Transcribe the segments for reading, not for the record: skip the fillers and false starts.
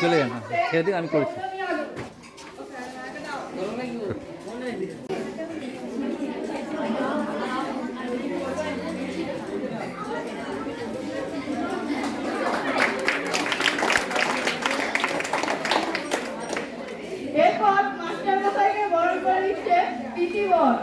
চলে যান ছেড়ে দিন, আমি করছি। এরপর মাস্টার মশাইকে বরণ করে দিচ্ছে পিটি বর।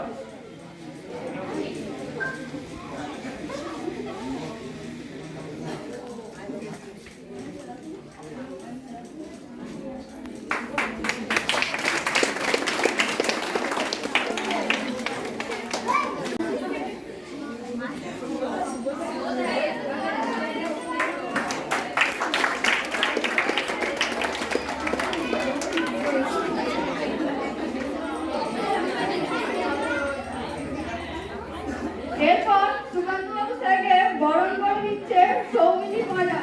এরপর সুকান্তবাবু স্যারকে বরণ করে দিচ্ছে সৌমিনী মজা।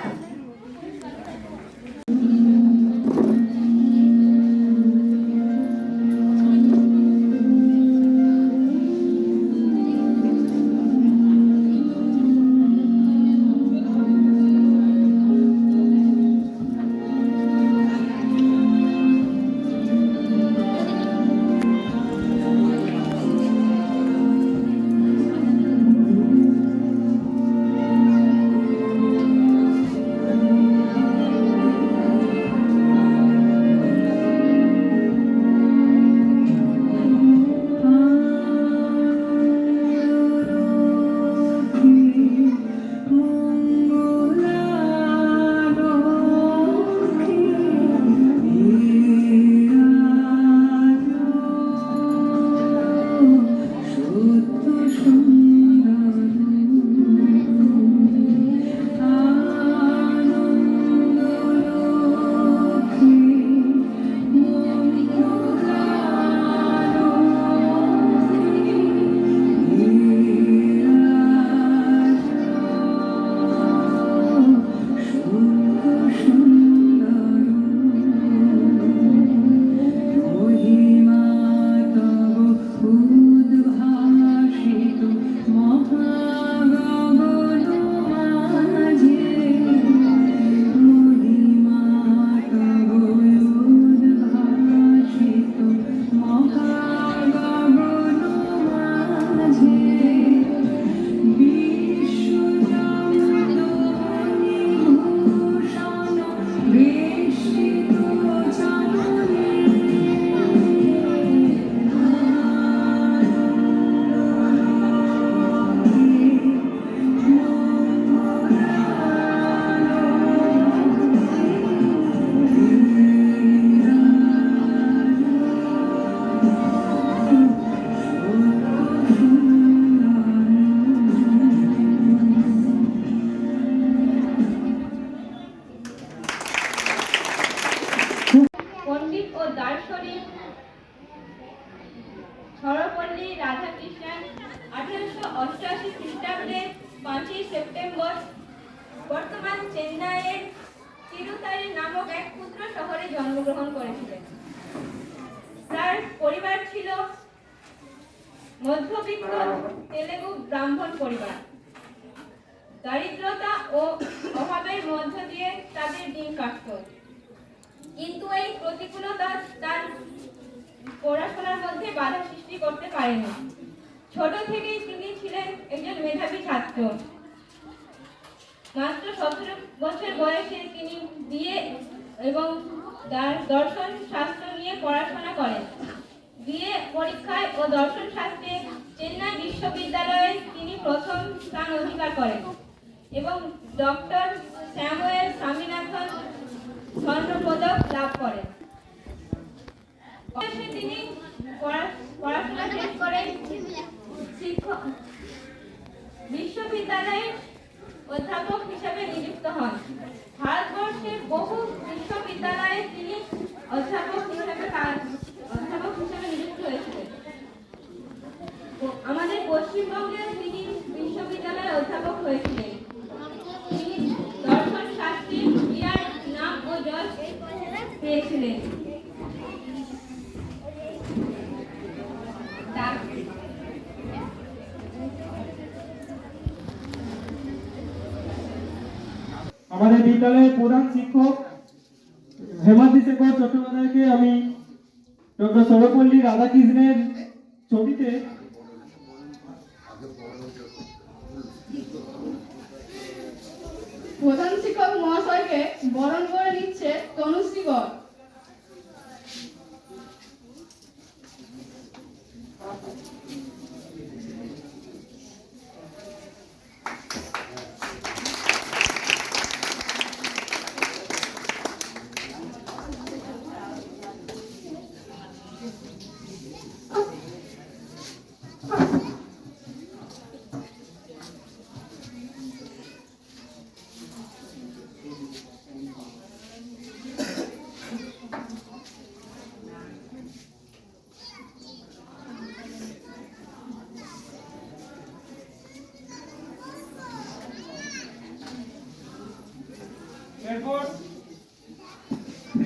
পণ্ডিত ও দার্শনিক সর্বপল্লী রাধাকৃষ্ণন 1888 খ্রিস্টাব্দে 5ই সেপ্টেম্বর বর্তমান চেন্নাইয়ের তিরুতারি নামক এক ক্ষুদ্র শহরে জন্মগ্রহণ করেছিলেন। তার পরিবার ছিল মধ্যবিত্ত তেলেগু ব্রাহ্মণ পরিবার। দারিদ্রতা ও অভাবের মধ্য দিয়ে তাদের দিন কাটত, কিন্তু এই প্রতিকূলতা তার পড়াশোনার মধ্যে বাধা সৃষ্টি করতে পারেনি। ছোট থেকেই তিনি ছিলেন একজন মেধাবী ছাত্র। মাত্র 17 বছর বয়সে তিনি বিএ এবং দর্শন শাস্ত্র নিয়ে পড়াশোনা করেন। বিএ পরীক্ষায় ও দর্শন শাস্ত্রে চেন্নাই বিশ্ববিদ্যালয়ে তিনি প্রথম স্থান অধিকার করেন এবং ডক্টর স্যামুয়েল স্বামীনাথন স্বর্ণপদক লাভ করেন। তিনি পড়াশোনা শেষ করে বিশ্ববিদ্যালয়ে অধ্যাপক হিসেবে নিযুক্ত হন। ভারতবর্ষের বহু বিশ্ববিদ্যালয়ে তিনি অধ্যাপক হিসেবে নিযুক্ত হয়েছিলেন। আমাদের পশ্চিমবঙ্গে তিনি বিশ্ববিদ্যালয়ে অধ্যাপক হয়েছিলেন। তিনি দর্শন শাস্ত্রে বিরাট নাম ও যশ পেয়েছিলেন। আমাদের বিদ্যালয়ের প্রধান শিক্ষক হেমাদ্রি শেখর চট্টোপাধ্যায়কে আমি ডক্টর সর্বপল্লী রাধাকৃষ্ণের ছবিতে প্রধান শিক্ষক মহাশয়কে বরণ করে নিচ্ছে তনুশ্রী বর।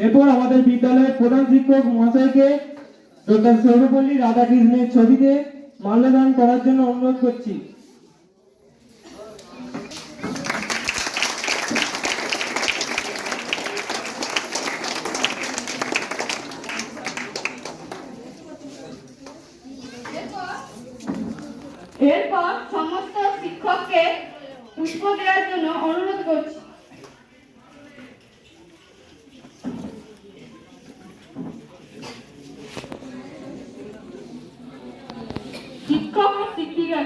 এরপর আমাদের বিদ্যালয়ের প্রধান শিক্ষক মহাশয়কে ডক্টর সর্বপল্লী রাধাকৃষ্ণের ছবিতে মাল্যদান করার জন্য অনুরোধ করছি। এরপর সমস্ত শিক্ষককে পুষ্প দেওয়ার জন্য অনুরোধ করছি। শিক্ষক ও শিক্ষিকা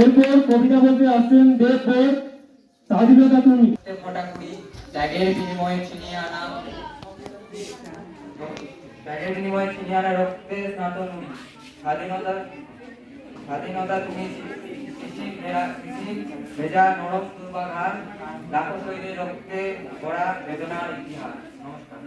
এরপর কবিতা বলতে আসছেন দেবপুর স্বাধীনতা তুমি। ফটাকুড়ি ত্যাগের বিনিময়ে ছিনিয়ে আনা রক্তে স্নাত নুড়ি স্বাধীনতা তুমি ভেজা নরম দুর্বাঘাত লাখো শহীদের রক্তে গড়া বেদনার ইতিহাস। নমস্কার।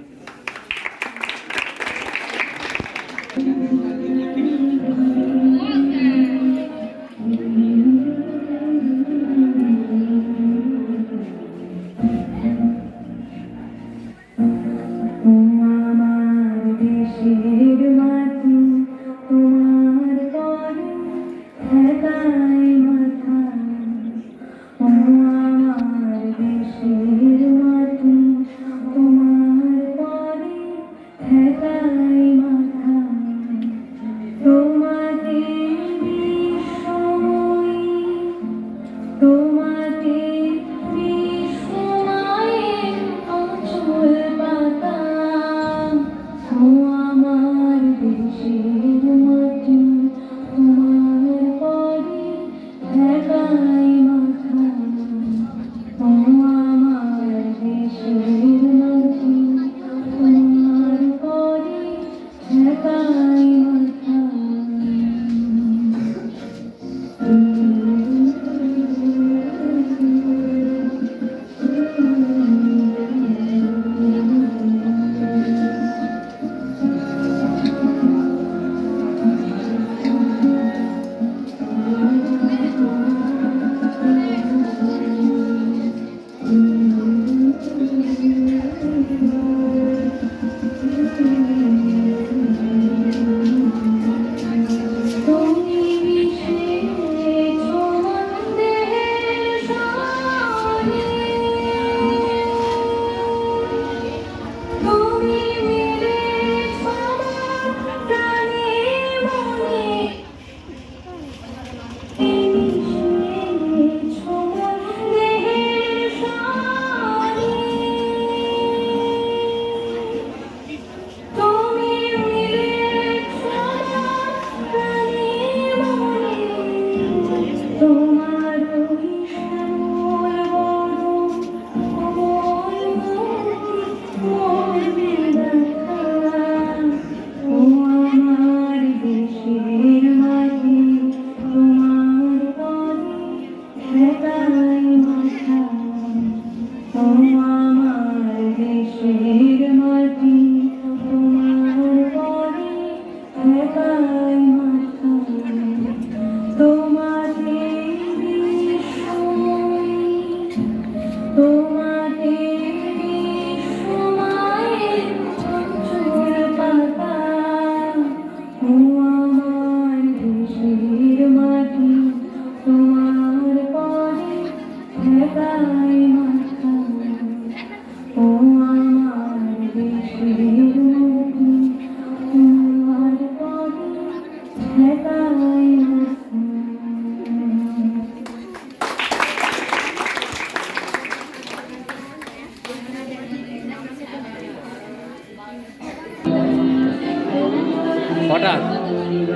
হঠাৎ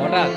হঠাৎ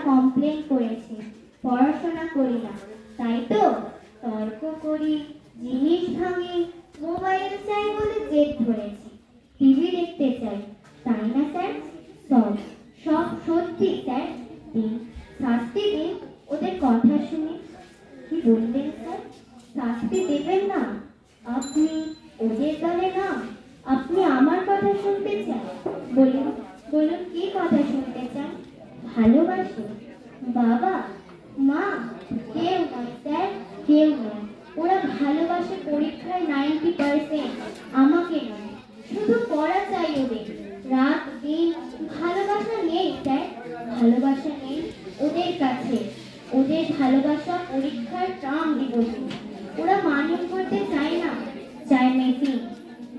কমপ্লেন করেছে পড়াশোনা করি না, তাই তো? তর্ক করি, জিনিস ভাঙি, মোবাইল চাই বলে জেদ ধরেছি, টিভি দেখতে চাই, তাই না স্যার? সব সব সত্যি স্যার। দিন, শাস্তি দিন, ওদের কথা শুনে। কি বললেন স্যার? শাস্তি দেবেন না? আপনি ওদের দলে না, আপনি আমার কথা শুনতে চান? বলুন, বলুন কি কথা শুনতে চান? ভালোবাসে বাবা মা? কেউ নয় স্যার, কেউ নয়। ওরা ভালোবাসে পরীক্ষায় 90%, আমাকে নয়। শুধু পড়া চাই ওদের, রাত দিন। ভালোবাসা নেই স্যার, ভালোবাসা নেই ওদের কাছে। ওদের ভালোবাসা পরীক্ষার ট্রাম দিবসে। ওরা মান্য করতে চায় না, চায় মেশিন,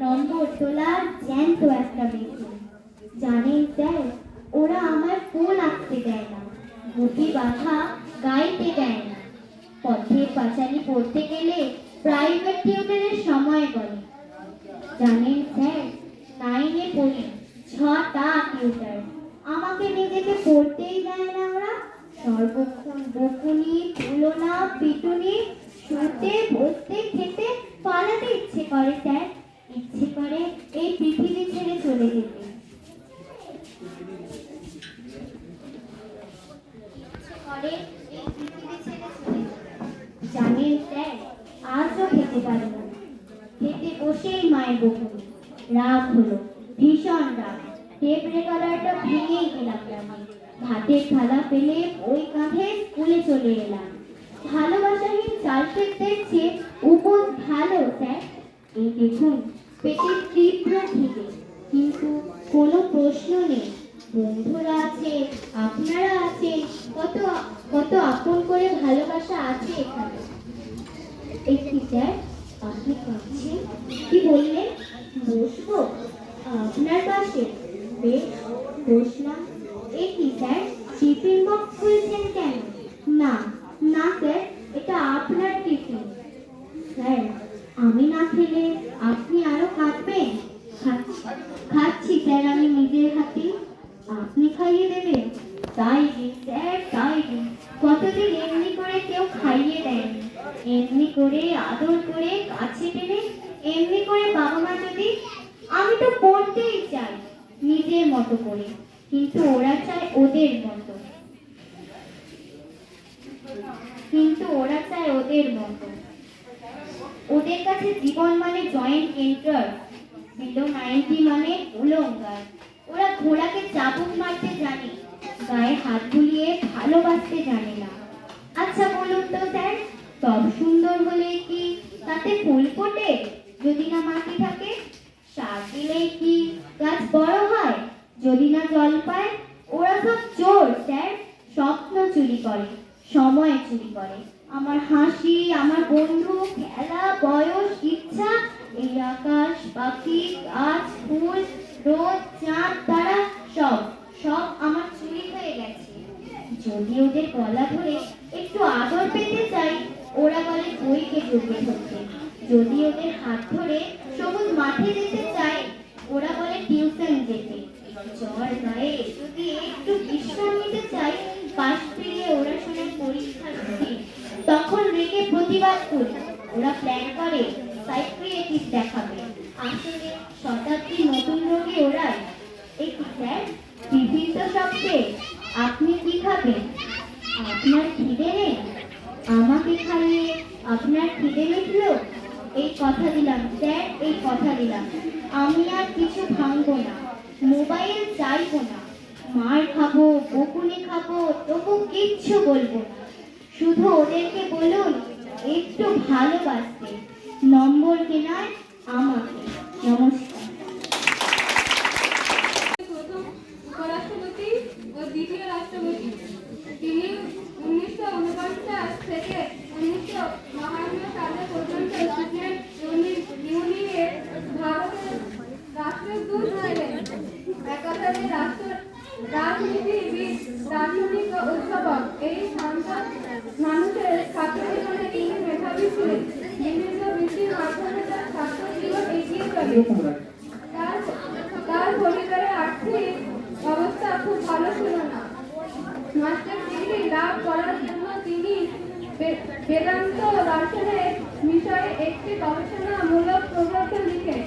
নম্বর তোলার জ্যান্ত একটা মেশিন। জানেন স্যার, ওরা আমার ফুল আঁকতে দেয় না, গুটি বাঁধা গাইতে দেয় না, পথের পাঁচালি পড়তে গেলে প্রাইভেট টিউটরের সময় বলে। জানেন স্যার, 9-এ পড়ি, 6টা টিউটর। আমাকে নিজেকে পড়তেই দেয় না ওরা। সর্বক্ষণ বকুনি, তুলনা, পিটুনি, শুতে বসতে খেতে পালাতে ইচ্ছে করে স্যার, ইচ্ছে করে এই পৃথিবী ছেড়ে চলে যেতে। করে এই পৃথিবী ছেড়ে চলে যেতে। জানেন স্যার, আজও খেতে পারি না। খেতে বসেই মায়ের বকুনি। রাগ হলো, ভীষণ রাগ। টেপ রেকর্ডারটা ভেঙেই দিলাম গ্রামে। ভাতের থালা ফেলে ওই কাঁধে স্কুলে চলে এলাম। ভালোবাসাহীন চালচেকদের চেয়ে উপোস ভালো স্যার। এই দেখুন, পেটের তীব্র খিদে, কিন্তু কোনো প্রশ্ন নেই। বন্ধুরা আছে, আপনারা আছেন, কত কত আপন করে ভালোবাসা আছে এখানে। একটি স্যার, আপনি কাঁদছেন? কি বললেন? বসবো আপনার পাশে? বেশ, বসলাম। একটি স্যার, টিফিন বক্স খুলছেন কেন? না না স্যার, এটা আপনার টিফিন। স্যার, আমি না খেলে আপনি আরো কাঁদবেন? খাচ্ছি স্যার আমি নিজের হাতে। আপনি খাইয়ে দেবেন? তাই দিন স্যার, তাই দিন। কতদিন এমনি করে কেউ খাইয়ে দেয়নি। এমনি করে আদর করে কাছে টেনে, এমনি করে বাবা মা যদি। আমি তো পড়তেই চাই নিজের মতো করে, কিন্তু ওরা চায় ওদের মতো, কিন্তু ওরা চায় ওদের মতো। ওদের কাছে জীবন মানে জয়েন্ট এন্ট্রান্স, বিলো 90 মানে উলঙ্গার। ওরা ঘোড়াকে চাবুক মারতে জানে, গায়ে হাত বুলিয়ে ভালোবাসতে জানে না। আচ্ছা বলুন তো স্যার, সব সুন্দর হলে কি তাতে ফুল ফোটে যদি না মাটি থাকে? সার দিলে কি গাছ বড় হয় যদি না জল পায়? ওরা সব চোর স্যার, স্বপ্ন চুরি করে, সময় চুরি করে। আমার হাসি, আমার বন্ধু, খেলা, বয়স, ইচ্ছা, এই আকাশ, পাখি, গাছ, ফুল, রোদ, চাঁদ, তারা সব সব আমার চুরি হয়ে গেছে। যদি ওদের গলা ধরে একটু আদর পেতে চাই, ওরা বলে বইকে জড়িয়ে ধরতে। যদি ওদের হাত ধরে সবুজ মাঠে যেতে চাই, ওরা বলে টিউশন যেতে। জ্বর গায়ে যদি একটু বিশ্রাম নিতে চাই, পাশ ফিরিয়ে ওরা শোনে পরীক্ষার ছুটি। তখন রেগে প্রতিবাদ করি, ওরা প্ল্যান করে সাইকিয়াট্রিস্ট দেখাবে। আসলে শতাব্দীর নতুন রোগী ওরাই। একটু স্যার, টিফিন তো সব শেষ, আপনি কি খাবেন? আপনার খিদে নেই? আমাকে খাইয়ে আপনার খিদে মিটলো? এই কথা দিলাম স্যার, এই কথা দিলাম। আমি আর কিছু ভাঙবো না, মোবাইল চাইবো না, মার খাবো, বকুনি খাবো, তবু কিচ্ছু বলবো না। শুধু ওদেরকে বলুন একটু ভালোবাসতে, নম্বরকে নয় আমাকে। নমস্কার। প্রথম উপরাষ্ট্রপতি ও দ্বিতীয় রাষ্ট্রপতি। তিনি 1949 থেকে 1952 সালে পর্যন্ত সোভিয়েত ইউনিয়নের ভারতের রাষ্ট্রদূত ছিলেন। একাধারে রাজনীতিবিদ, দার্শনিক ও উদ্ভাবক। এই সন্তান মানুষের ছাত্র জীবনে তিনি মেধাবী ছিলেন। বিভিন্ন বৃত্তির মাধ্যমে তার ছাত্র জীবন এগিয়ে চলে। তার পরিবারের আর্থিক অবস্থা খুব ভালো ছিল না। মাস্টার লাভ করার জন্য তিনি বেদান্ত দর্শনের বিষয়ে একটি গবেষণামূলক প্রবন্ধ লিখেন।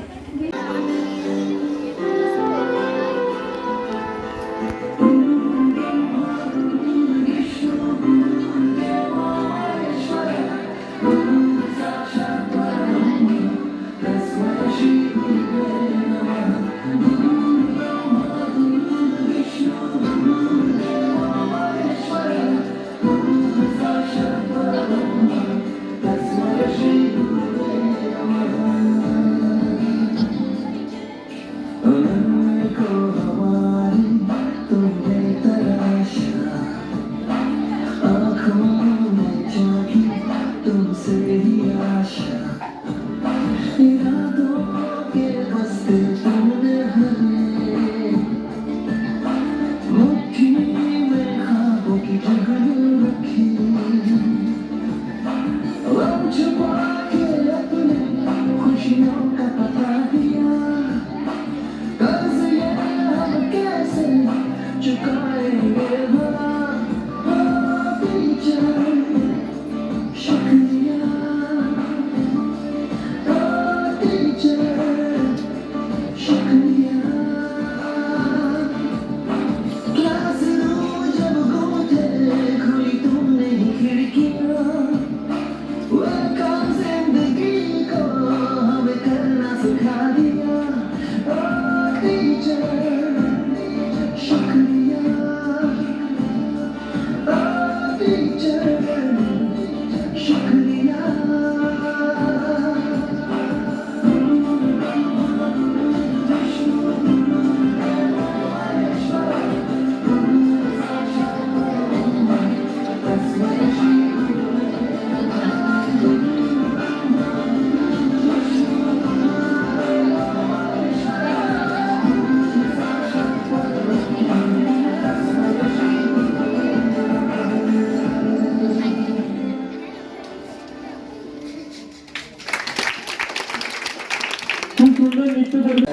খুব সুন্দর নৃত্য করবে।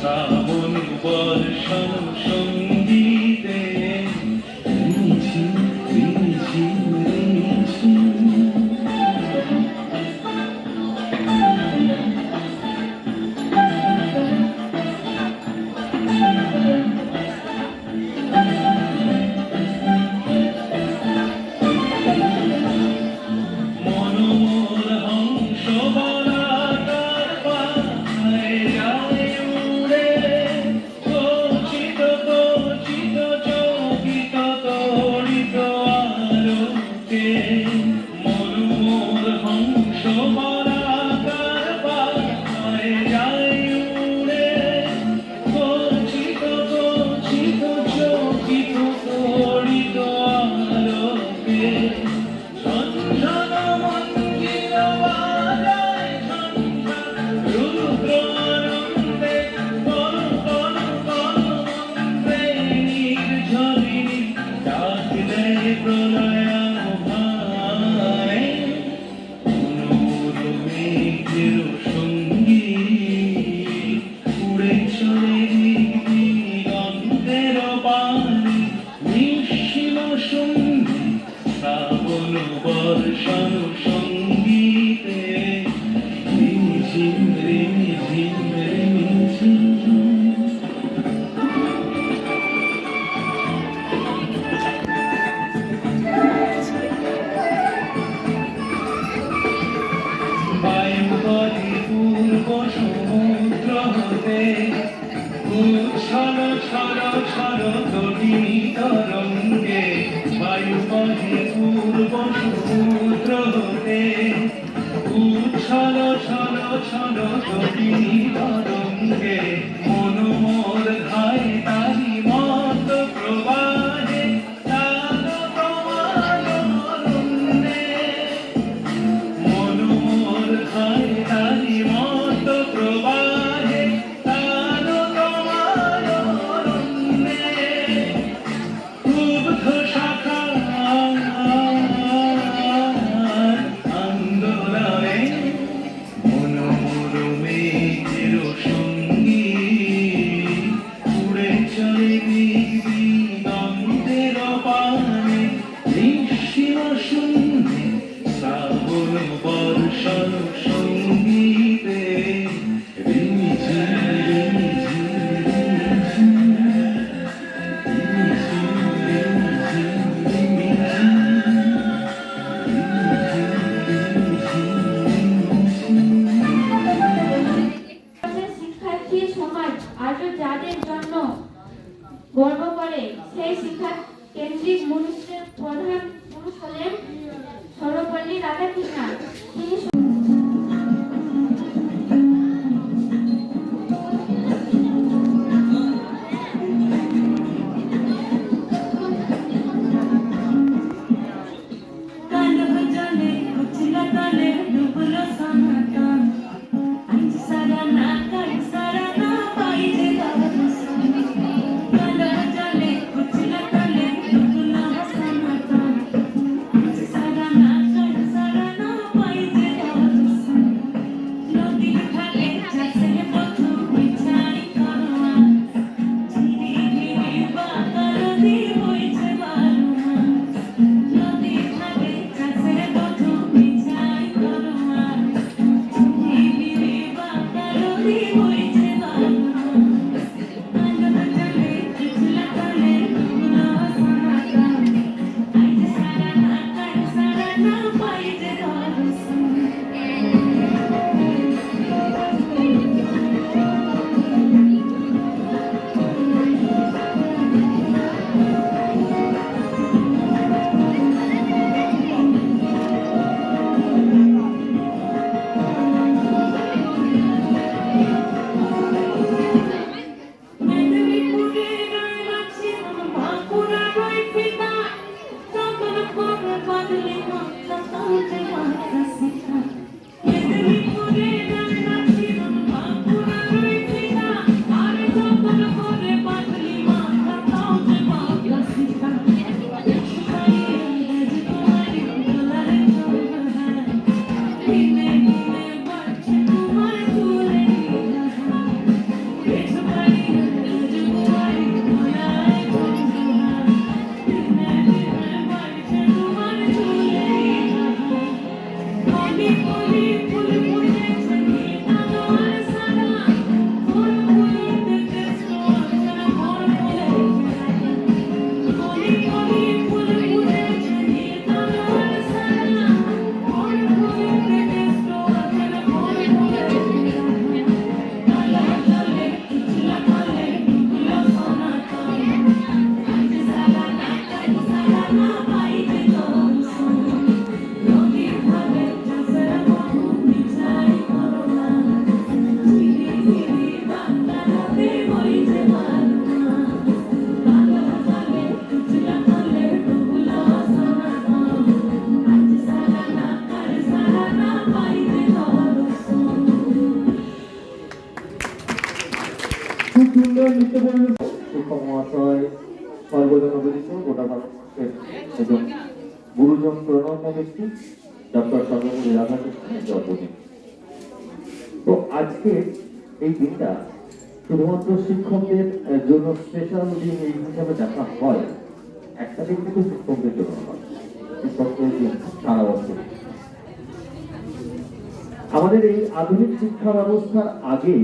শ্রাবণ বর্ষণ সঙ্গী গর্ব করে। সেই শিক্ষা কেন্দ্রিক মনুষ্যের প্রধান পুরুষ হলেন সর্বপল্লী রাধাকৃষ্ণন। তিনি খুব সুন্দর নৃত্য পরিবেশন। শিক্ষক মহাশয় সর্বজন অবদিত গোটা ভারতবর্ষের একজন গুরুজন প্রণম্য ব্যক্তি ডক্টর সর্বপল্লী রাধাকৃষ্ণনের জন্মদিন। তো আজকে এই দিনটা শুধুমাত্র শিক্ষকদের জন্য স্পেশাল দিন এই হিসাবে দেখা হয়, একটা দিন কিন্তু শিক্ষকদের জন্য হয়, শিক্ষকদের দিন সারা বছর। আমাদের এই আধুনিক শিক্ষা ব্যবস্থার আগে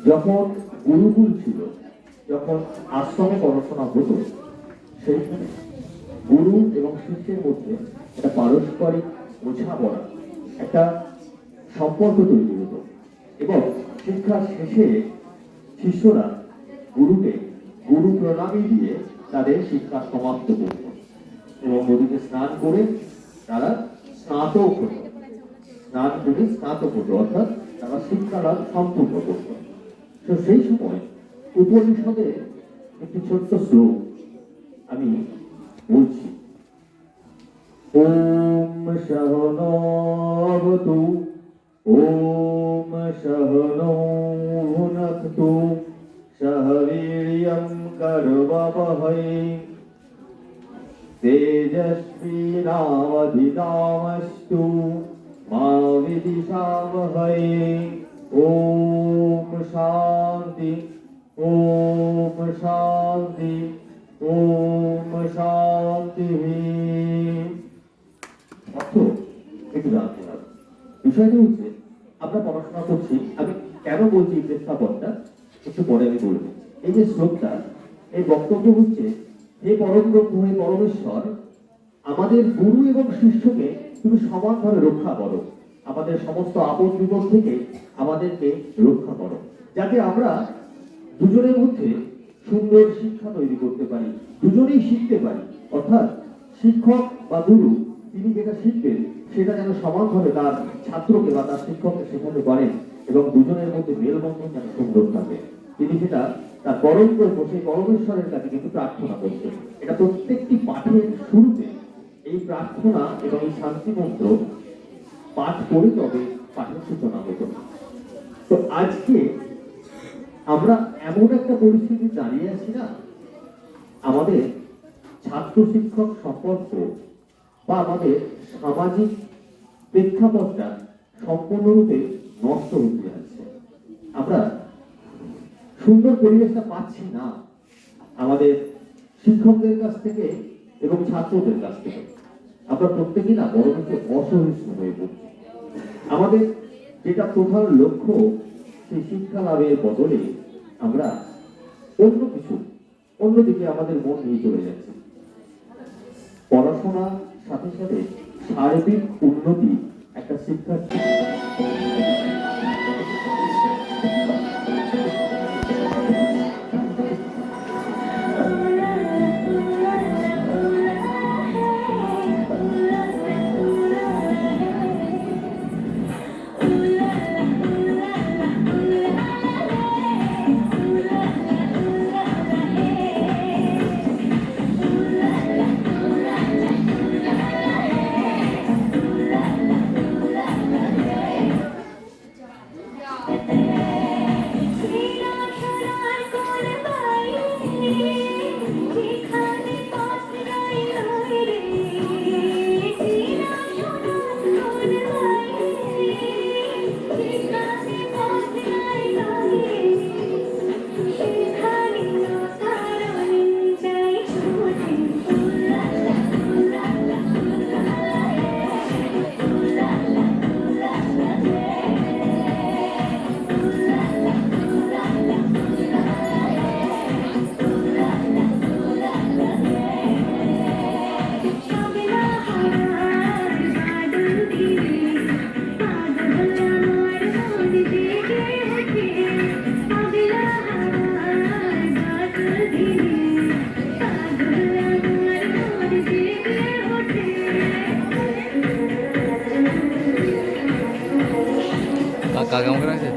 যখন গুরুকুল ছিল, যখন আশ্রমে পড়াশোনা হতো, সেইখানে গুরু এবং শিষ্যের মধ্যে একটা পারস্পরিক বোঝাপড়া, একটা সম্পর্ক তৈরি হতো এবং শিক্ষার শেষে শিষ্যরা গুরুকে গুরু প্রণামী দিয়ে তাদের শিক্ষা সমাপ্ত করত এবং নদীতে স্নান করে তারা স্নাতক হতো, স্নান করে স্নাতক হতো, অর্থাৎ তারা শিক্ষা লাভ সম্পূর্ণ করত। তো সেই সময় উপনিষদের একটি ছোট্ট শ্লোক আমি বলছি। ওম সহনো ভবতু ওম সহনো ভুনক্তু সহ বীর্যং কর্মবহৈ তেজস্বিনাবধিনামস্তু মা বিদ্বিষাবহৈ। ওম শান্তি ওম শান্তি ওম শান্তি। অর্থ একটু জানতে হবে। বিষয়টা হচ্ছে আমরা পড়াশোনা করছি, আমি কেন বলছি এই প্রেক্ষাপটটা একটু পরে আমি বলবো। এই যে শ্লোকটা, এই বক্তব্য হচ্ছে হে পরম ব্রহ্ম, হে পরমেশ্বর, আমাদের গুরু এবং শিষ্যকে তুমি সমানভাবে রক্ষা করো, আমাদের সমস্ত আপদ বিপদ থেকে আমাদেরকে রক্ষা করো, যাতে আমরা দুজনের মধ্যে সুন্দর শিক্ষা তৈরি করতে পারি, দুজনেই শিখতে পারি। অর্থাৎ শিক্ষক বা গুরু তিনি যেটা শিখবেন সেটা যেন সমানভাবে তার ছাত্রকে বা তার শিক্ষককে শেখাতে পারেন এবং দুজনের মধ্যে মেলবন্ধন যেন সুন্দর থাকে। তিনি সেটা তার পরম প্রভু সেই পরমেশ্বরের কাছে কিন্তু প্রার্থনা করতেন। এটা প্রত্যেকটি পাঠের শুরুতে এই প্রার্থনা এবং এই শান্তি মন্ত্র পাঠ করে তবে পাঠের সূচনা হতো। তো আজকে আমরা এমন একটা পরিস্থিতি দাঁড়িয়ে আছি না, আমাদের ছাত্র শিক্ষক সম্পর্ক বা আমাদের সামাজিক প্রেক্ষাপটটা সম্পূর্ণরূপে নষ্ট হতে যাচ্ছে। আমরা সুন্দর পরিবেশটা পাচ্ছি না আমাদের শিক্ষকদের কাছ থেকে এবং ছাত্রদের কাছ থেকে। আমরা প্রত্যেকেই না বড় হচ্ছে অসহিষ্ণু হয়ে পড়ছি। আমাদের যেটা প্রধান লক্ষ্য সেই শিক্ষা লাভের বদলে আমরা অন্য কিছু অন্যদিকে আমাদের মন নিয়ে চলে যাচ্ছে। পড়াশোনার সাথে সাথে সার্বিক উন্নতি একটা শিক্ষার্থী কাকা কেমন করে আছে?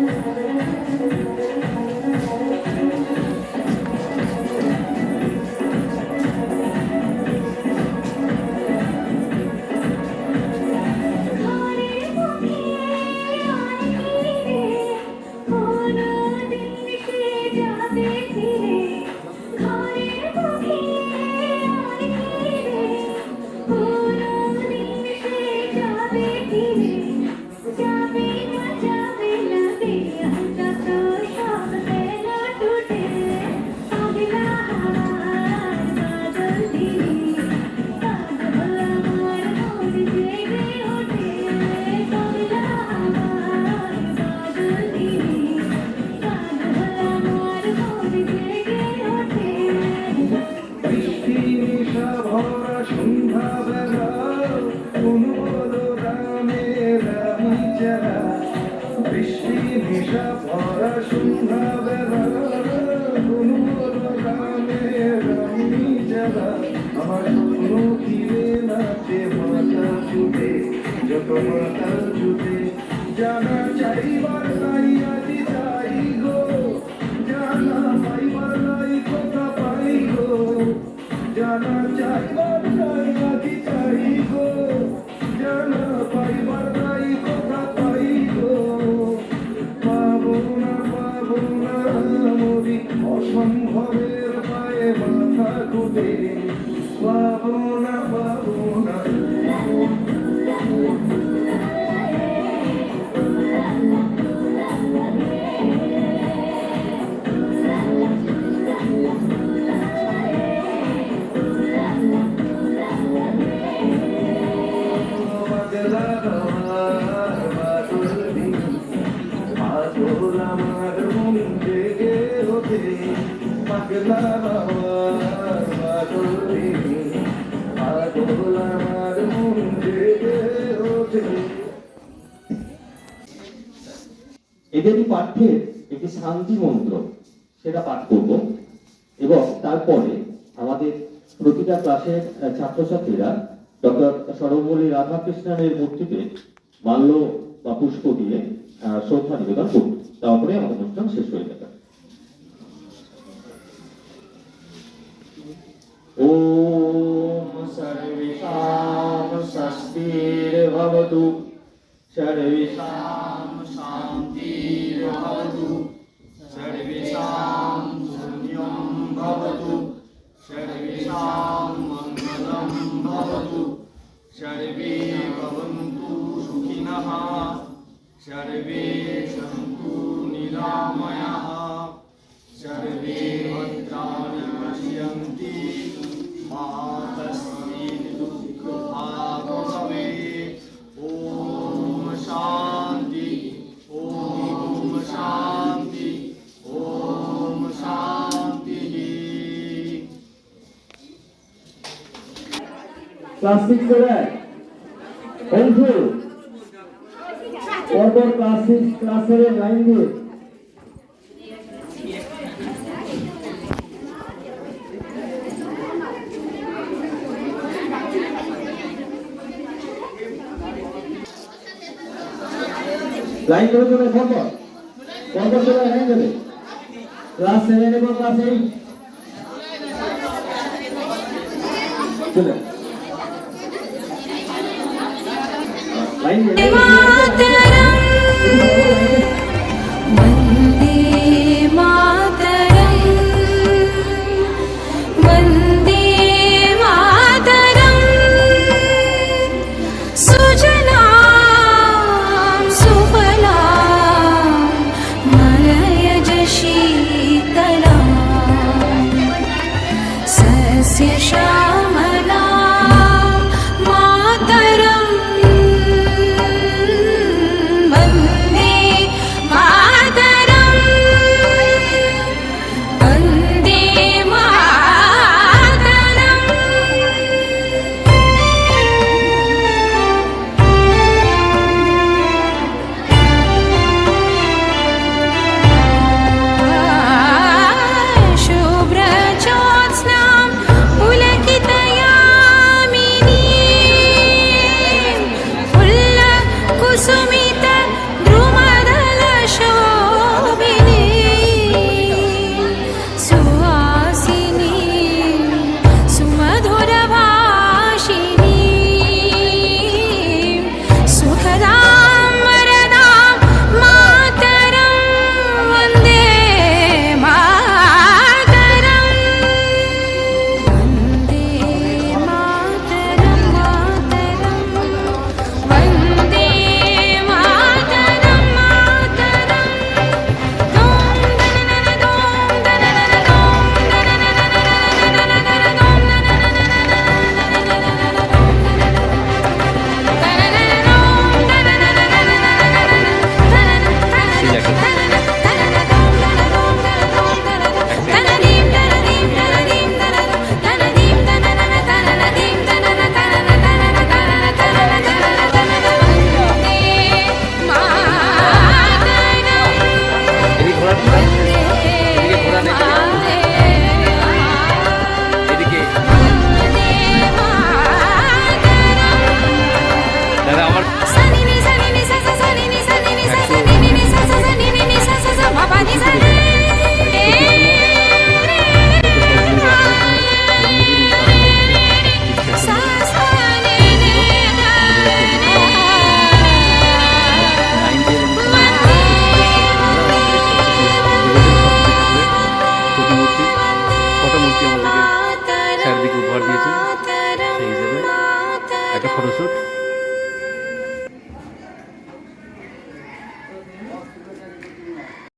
জানা চাইবার নাই আজি চাই গো, জানা পাইবার নাই কথা পাই গো, জানা চাইবার নাই আজি চাই গো, জানা পাইবার নাই কথা পাই গো। পাবো না মরি অসম্ভবের পায়ে মাথা গুঁজে, পাবো না এদেরই পাঠ্যের একটি শান্তি মন্ত্র সেটা পাঠ করব এবং তারপরে আমাদের প্রতিটা ক্লাসের ছাত্রছাত্রীরা ডক্টর সর্বপল্লী রাধাকৃষ্ণনের মূর্তিতে মাল্য বা পুষ্প দিয়ে শ্রদ্ধা নিবেদন করবে। তারপরে আমাদের অনুষ্ঠান শেষ হয়ে যাবে। ওম সর্বেষাং স্বস্তির্ভবতু, সর্বেষাং শান্তির্ভবতু, সর্বেষাং পুণ্যং ভবতু, সর্বেষাং মঙ্গলং ভবতু, সর্বে ভবন্তু সুখিনঃ, সর্বে সন্তু নিরাময়াঃ, সর্বে ভদ্রাণি পশ্যন্তি, মা কশ্চিৎ দুঃখভাগ্ ভবেৎ। ওম শান্তি, ওম শান্তি, ওম শান্তি। ক্লাস 6 এর বন্ধু পরপর ক্লাস 6 ক্লাসের লাইন দিয়ে লাইন করে দেবে। পরপর পরপর সবাই লাইন দেবে। ক্লাস 7 এবং ক্লাস 8 চলে লাইন দেবে। वन्दे मातरम्, वन्दे मातरम्, सुजलां सुफलां मलयज शीतलां, सस्यश्यामलां मातरम्, वन्दे मातरम्, वन्दे मातरम्। शुभ्रज्योत्स्नां पुलकितयामिनीं, फुल्लकुसुमितद्रुमदलशोभिनीं, सुहासिनीं सुमधुरभाषिणीं, सुखदां वरदां मातरं, वन्दे मातरम्, वन्दे मातरं, मातरं, वन्दे मातरं, मातरम्। এদিকে ঘোরা এদিকে ঘোরা নেই, এদিকে দাদা আমার ফটোমূর্তি আমাদেরকে চারদিকে উপহার দিয়েছেন, সেই হিসেবে একটা ফটোশ্যুট